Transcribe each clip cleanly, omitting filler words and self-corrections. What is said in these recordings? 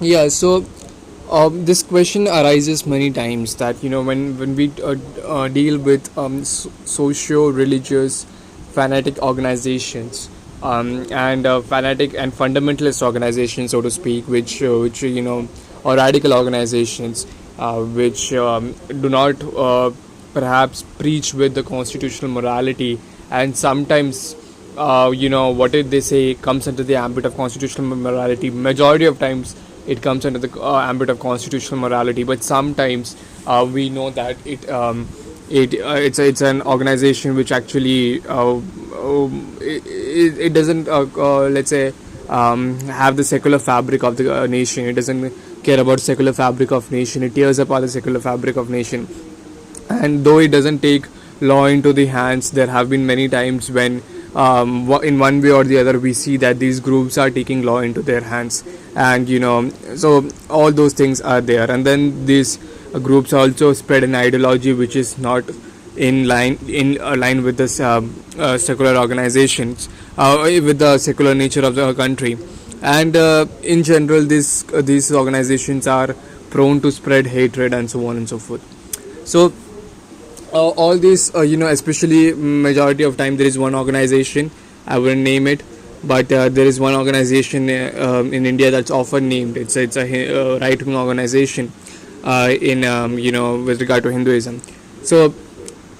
Yeah, so this question arises many times that when we deal with socio-religious fanatic organizations and fanatic and fundamentalist organizations, so to speak, which or radical organizations which do not perhaps preach with the constitutional morality, and sometimes what did they say comes under the ambit of constitutional morality. Majority of times it comes under the ambit of constitutional morality, but sometimes we know that it's an organization which actually it doesn't let's say have the secular fabric of the nation. It doesn't care about secular fabric of nation. It tears apart the secular fabric of nation. And though it doesn't take law into the hands, there have been many times when in one way or the other we see that these groups are taking law into their hands, and so all those things are there. And then these groups also spread an ideology which is not in line with this secular organizations, with the secular nature of the country. And in general, these organizations are prone to spread hatred and so on and so forth. So all these especially majority of time there is one organization, I wouldn't name it, but there is one organization in India that's often named. It's a right wing organization in with regard to Hinduism. So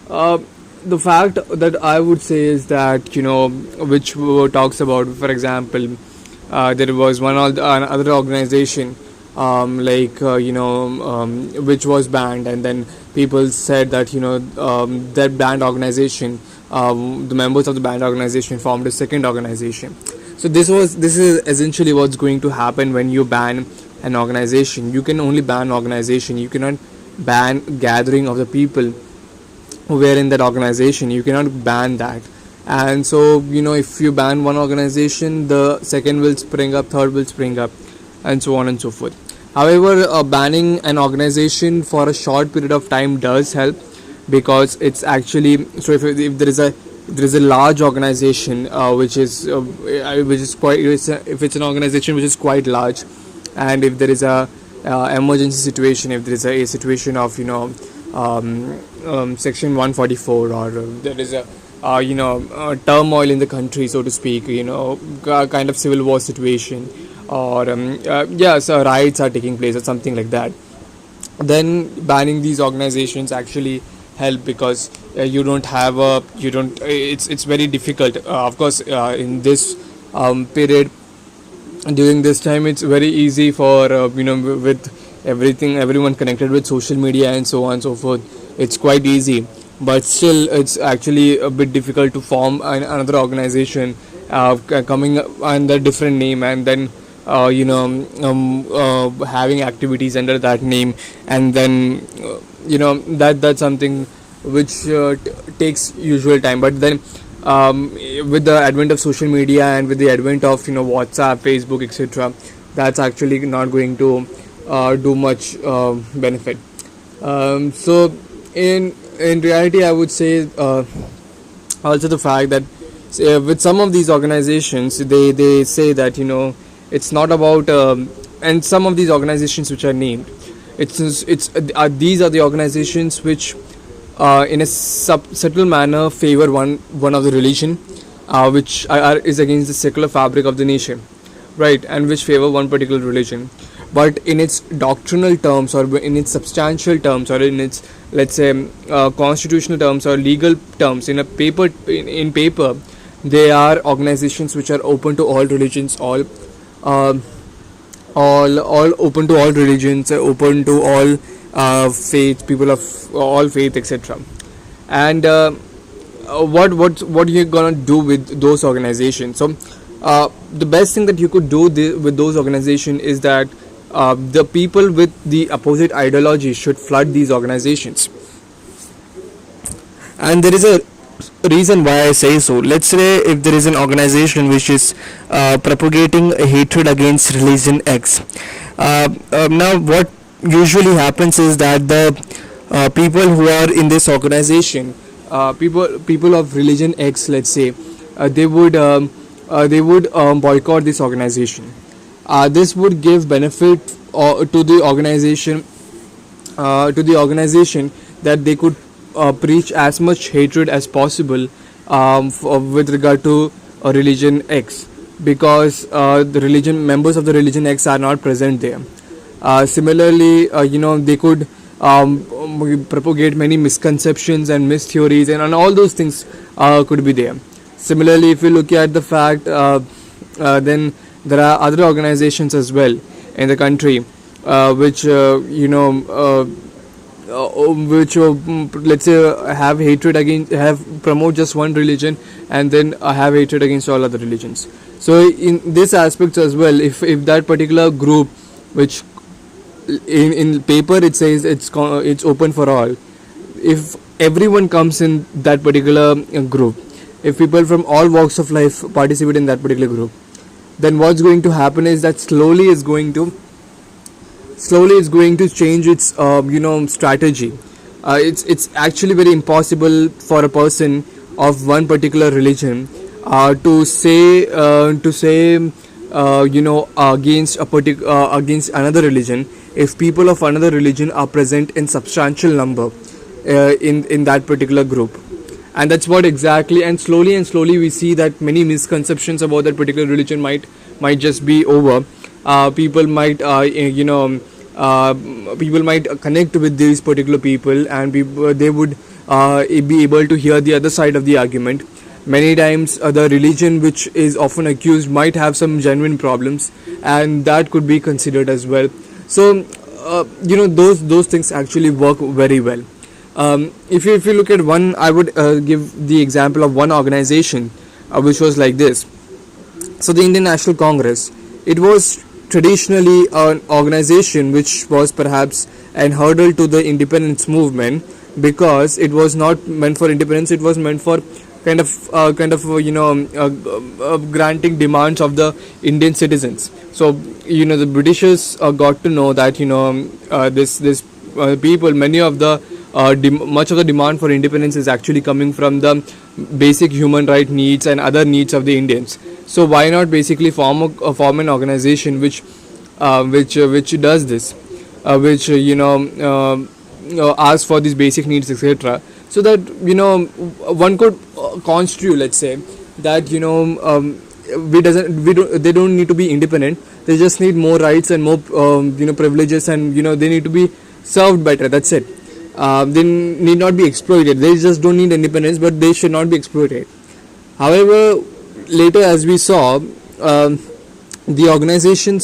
uh, the fact that I would say is that which talks about, for example, there was another organization which was banned, and then people said that that banned organization, the members of the banned organization formed a second organization. So this is essentially what's going to happen when you ban an organization. You can only ban organization. You cannot ban gathering of the people who were in that organization. You cannot ban that. And so if you ban one organization, the second will spring up, third will spring up, and so on and so forth. However, banning an organization for a short period of time does help, because it's actually, so if there is a large organization which is quite, if it's an organization which is quite large, and if there is a emergency situation, if there is a situation of section 144, or there is a turmoil in the country, so to speak, kind of civil war situation, or so riots are taking place or something like that, then banning these organizations actually help, because you don't it's very difficult, of course, in this period. During this time, it's very easy for with everyone connected with social media and so on and so forth. It's quite easy, but still it's actually a bit difficult to form another organization coming under different name, and then having activities under that name, and then that's something which takes usual time. But then with the advent of social media, and with the advent of WhatsApp, Facebook, etc., that's actually not going to do much benefit. So in reality, I would say also the fact that with some of these organizations, they say that it's not about and some of these organizations which are named, these are the organizations which in a subtle manner favor one of the religion, which is against the secular fabric of the nation, right, and which favor one particular religion. But in its doctrinal terms, or in its substantial terms, or in its, let's say, constitutional terms or legal terms, in paper, they are organizations which are open to all religions, uh, all open to all religions, open to all faith, people of all faith, etc. And what you're gonna do with those organizations? So the best thing that you could do with those organizations is that the people with the opposite ideology should flood these organizations. And there is a reason why I say so. Let's say if there is an organization which is propagating hatred against religion X. Now, what usually happens is that the people who are in this organization, people of religion X, let's say, they would boycott this organization, This would give benefit to the organization, that they could preach as much hatred as possible with regard to religion X, because the religion members of the religion X are not present there. Similarly, they could propagate many misconceptions and mistheories, and all those things could be there. Similarly, if you look at the fact, then there are other organizations as well in the country, which which let's say have hatred against, have promote just one religion, and then have hatred against all other religions. So in this aspects as well, if that particular group, which in paper it says it's open for all, if everyone comes in that particular group, if people from all walks of life participate in that particular group, then what's going to happen is that slowly it's going to change its strategy. It's actually very impossible for a person of one particular religion to say against against another religion, if people of another religion are present in substantial number in that particular group. And that's what exactly, and slowly we see that many misconceptions about that particular religion might just be over. People might people might connect with these particular people, and they would be able to hear the other side of the argument. Many times the religion which is often accused might have some genuine problems, and that could be considered as well. So those things actually work very well. If you look at one, I would give the example of one organization which was like this. So the Indian National Congress, it was traditionally an organization which was perhaps an hurdle to the independence movement, because it was not meant for independence. It was meant for kind of granting demands of the Indian citizens. So the Britishers got to know that this people, many of the much of the demand for independence is actually coming from the basic human right needs and other needs of the Indians. So why not basically form an organization which does this, which asks for these basic needs, etc. So that one could constitute, let's say, that they don't need to be independent. They just need more rights and more privileges, and they need to be served better. That's it. They need not be exploited. They just don't need independence, but they should not be exploited. However, later, as we saw, the organization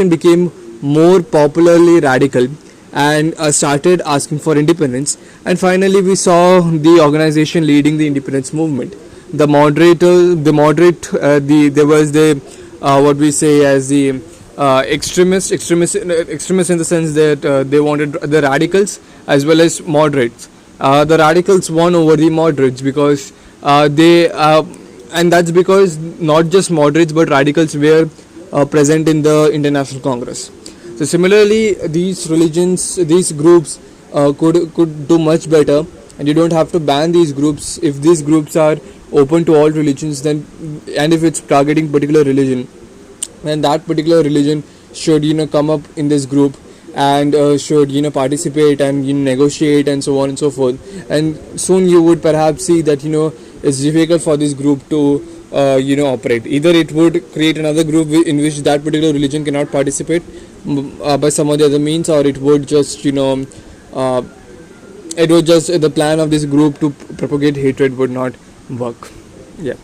became more popularly radical and started asking for independence. And finally, we saw the organization leading the independence movement. There was the what we say as the extremists in the sense that they wanted the radicals as well as moderates. The radicals won over the moderates because and that's because not just moderates but radicals were present in the International Congress. So similarly, these groups could do much better, and you don't have to ban these groups if these groups are open to all religions. Then, and if it's targeting particular religion, then that particular religion should come up in this group and should participate and negotiate and so on and so forth. And soon you would perhaps see that it's difficult for this group to operate. Either it would create another group in which that particular religion cannot participate by some of the other means, or it would just the plan of this group to propagate hatred would not work. Yeah.